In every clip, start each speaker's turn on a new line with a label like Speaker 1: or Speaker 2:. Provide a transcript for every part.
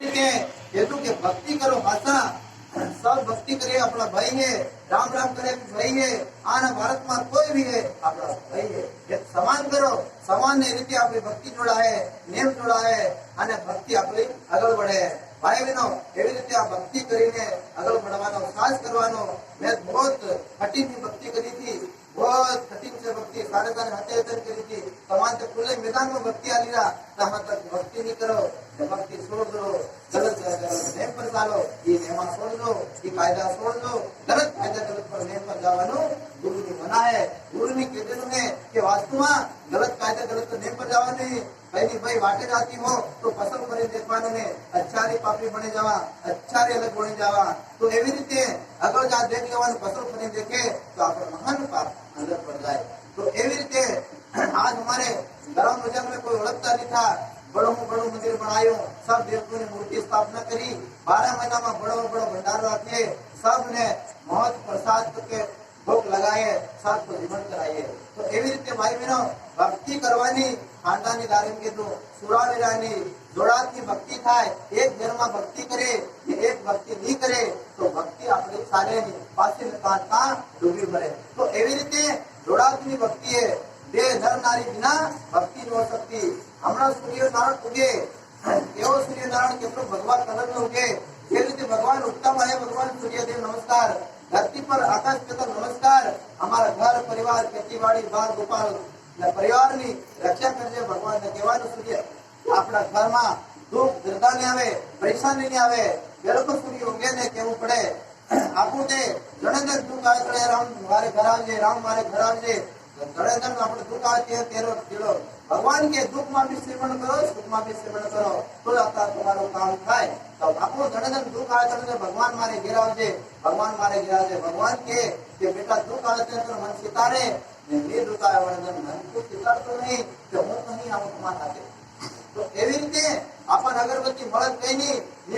Speaker 1: કે ભક્તિ કરો માતા सब भक्ति करे अपना भाई है, राम राम करे भाई है, आना भारत में कोई भी है अपना भाई है। एक समान करो, समान रीति अपनी भक्ति जोड़ा है, नियम जोड़ा है, અને ભક્તિ આપણી આગળ बढ़े है। भाई बहनों એવી રીતે આ ભક્તિ કરીને આગળ बढ़વાનો સાહસ કરવાનો। मैं बहुत कठिन भक्ति करी थी, बहुत कठिन से भक्ति सारे हाथे हाथे करी थी। समाज के खुले मैदान में भक्ति आ लिया, तहाँ तक भक्ति नहीं करो, भक्ति छोड़ दो, गलत नेम पर चालो, ये नेमा छोड़ दो, ये कायदा छोड़ दो, गलत कायदा गलत पर नेम पर जावानो गुरु ने मना है। गुरु ने कहेલું है कि वास्तु में गलत कायदा गलत नेम पर जावाने पहली भाई वाटे जाती हो तो पसंद करे देखवानो ने अच्छा रे पापी बने जावा, अच्छा रे अलग बने जावा। तो एवी रीते अगर जा देख लेवानो पसंद करे देखे तो आपको महान पाप अंदर पड़ जाए। तो एवी रीते आज हमारे ग्राम नजर में कोई ओळखता नहीं था, बड़ो मंदिर बनायो, सब देवताओं ने मूर्ति स्थापना करी, 12 महीना में बड़ो भंडारो रखे, सब ने महत प्रसाद के भोग लगाए, सबको जीवन कराए। तो एवी रीते भाई बहनों भक्ति करवानी खानदानी दारिम के तो सुरावेरानी जोड़ाती भक्ति थाय। एक घर में भक्ति करे, एक भक्ति नहीं करे तो भक्ति आपणी सारे नहीं पासी में कांटा डूबी मरे। तो एवी रीते जोड़ाती भक्ति है, બે નર નારી વિના ભક્તિ ન હો શકતી। હમણાં સૂર્યનારાયણ ઉગે, એવો સૂર્યનારાયણ કેટલો ભગવાન કલર નો ઉગે, જે રીતે ભગવાન ઉગતા મળે ભગવાન સૂર્યદેવ નમસ્કાર, ધરતી પર આકાશ પિતા નમસ્કાર। અમારા ઘર પરિવાર ખેતીવાડી બાળ ગોપાલ પરિવારની રક્ષા કરજે ભગવાન ને કહેવાનું સૂર્ય આપણા ઘરમાં દુઃખ દર્દા નહીં આવે, પરેશાની નહીં આવે। વેળકો સૂર્ય ઉગે ને કેવું પડે આપણું તે જણેજન દુઃખ આવે, રામ મારે ઘર આવજે, રામ મારે ઘર આવજે। जड़ेदन अपने दुख आते हैं तेरो किलो भगवान के दुख में भी सेवन करो, सुख में भी सेवन करो, तो आता तुम्हारो काम थाय। तो आपको जड़ेदन दुख आए तो भगवान मारे गिरावजे, भगवान मारे गिरावजे। भगवान के बेटा दुख आते तो मन सितारे, नहीं दुख आए वरदन मन को सितार तो नहीं तो हूँ कहीं आऊँ तुम्हारे साथे। तो एवी रीते अपन अगरबत्ती મળત કઈ નહીં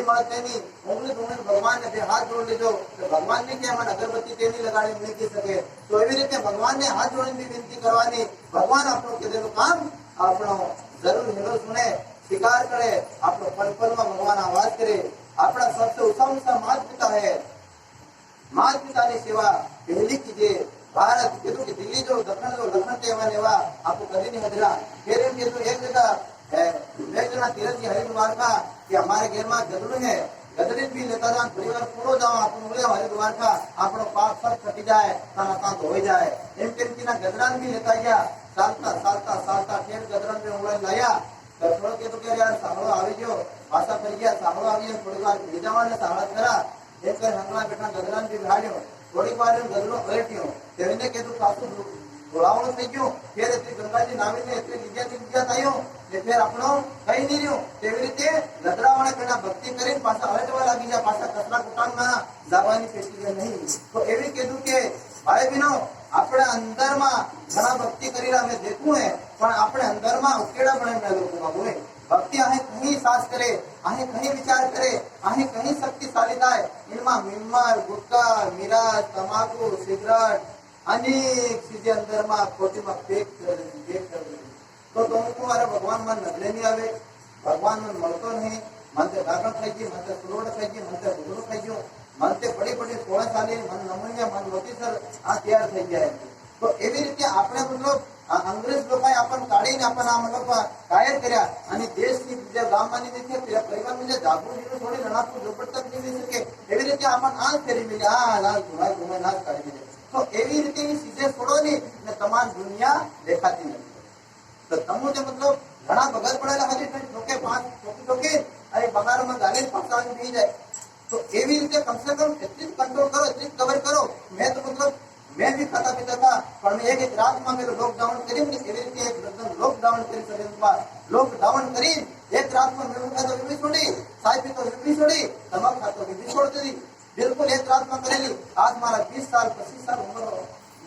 Speaker 1: મળત કઈ નહીં, ઉંગલી ભગવાન ને બે હાથ જોડ લેજો તો ભગવાન ને કે મને અગરબત્તી તેની લગાડી મૂકી શકે। તો એવી રીતે ભગવાન ને હાથ જોડીને વિનંતી કરવાની, ભગવાન આપણું કીધેલું કામ આપણો જરૂર હેલો સુને, સ્વીકાર કરે, આપણો પલ પલમાં ભગવાન આવાજ કરે। આપણા सबसे ऊंचा माता पिता है, माता पिता की सेवा पहली कीजिए। भारत कीधु कि दिल्ली जो दक्षिण तेवा लेवा आपको कभी नहीं हजरा। फिर एक जगह तीरथ जी हरिद्वार का कि हमारे घर में गदड़ू है, गदड़ी भी लेता जाओ, परिवार पूरो जाओ अपन बोले हरिद्वार का आपनो पाप सब छटी जाए, ताना ता धोई जाए। एम के ना गदड़ान भी लेता गया, सालता फिर गदड़ान में उंगली लाया तो थोड़ा के तो क्या यार साहड़ो आवी गयो, पासा फरी गया, साहड़ो आवी गयो, थोड़ी बार भेजावा ने साहड़ा करा, एक कर हंगला बेटा गदड़ान भी भाड्यो, थोड़ी बार गदड़ो पलट्यो, तेने के तो पासो बोलावणो થઈ ગયો। फिर इतनी गंगाजी नावी ने इतनी લીજા થયો ને फिर આપણો કઈ નહીં રહ્યો। તેવી રીતે ગદરાવાળા કડા ભક્તિ કરીને પાછા હળટવા લાગી જાય, પાછા કચરા કુટાણમાં જવાની પેટી નહીં। તો એવી કીધું કે ભાઈ બહેનો આપણે અંદરમાં ઘણા ભક્તિ કરીને અમે દેખવું હે, પણ આપણે અંદરમાં ઉકેડા બનાવીને લોકોમાં બોલે भक्ति आहे कहीं सास करे, आहे कहीं विचार करे, आहे कहीं शक्तिशाली થાય। इनमें मिम्मर गुटका मिराज तमाकू सिगरेट अनेक चीजें अंदर में खोटी में फेंक कर दी। तो तुमको अरे भगवान मन नजरे नहीं आवे, भगवान मन મળતો नहीं, मन से ढाकण खाई गई, मन से सुलोड़ खाई गई, मन से गुदरू खाई गयो, मन से बड़ी बड़ी 16 साली मन नमूनिया मन मोती सर आ तैयार થઈ ગયા। तो એવી રીતે આપણે मतलब અંગ્રેજ લોકોએ આપણ કાઢીને આપણ આ મતલબ કાયર કર્યા અને દેશની જે ગામમાંની જે પરિવારની જે જાગૃતિનું થોડી રણાપુર ઝોપડ તક નહીં શકે એવી રીતે આપણ આ કરી મિલે આ લાલ ધુમાય નાશ કાઢી મિલે। तो एवी रीते सीधे छोड़ो नहीं ने तमाम दुनिया देखाती नहीं। तो तमु जे मतलब घना बगल पड़ेला हजी ठोके 5 ठोके अरे बहार में गाले पकड़ान भी जाए। तो एवी रीते कम से कम इतनी कंट्रोल करो, इतनी कवर करो। मैं तो मतलब मैं भी खाता पीता था, पर मैं एक रात में मेरे लॉकडाउन करी, एवी रीते एक लॉकडाउन करी शरीर पर लॉकडाउन करी एक रात में मैं उठा तो भी छोड़ी, चाय पी तो भी छोड़ी, तमाक खा तो भी छोड़ दी, बिल्कुल एक रात में करेली। आज हमारा 20 साल 25 साल उम्र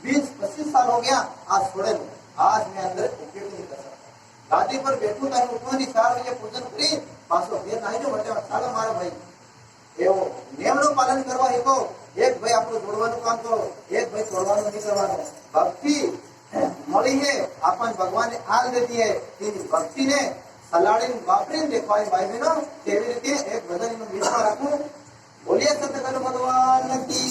Speaker 1: 20-25 साल हो गया, आज छोड़े लो। आज मैं अंदर उपयोग नहीं कर सकता, गादी पर बैठू तो उठो नहीं, 4 बजे पूजन करी पासो फिर नहीं जो बटे चालो मारे भाई एवो नियमનું પાલન કરવા एको। एक भाई આપણું જોડવાનું કામ કરો, एक भाई તોડવાનું નહીં કરવાનું। ભક્તિ મળી है अपन भगवान ने आल दे दी है, इन भक्ति ने સલાડીને વાપરીને દેખવાય ભાઈ બહેનો કેવી રીતે એક ભજન ગીતમાં રાખવું. બોલીએ સતગુરુ ભગવાન કી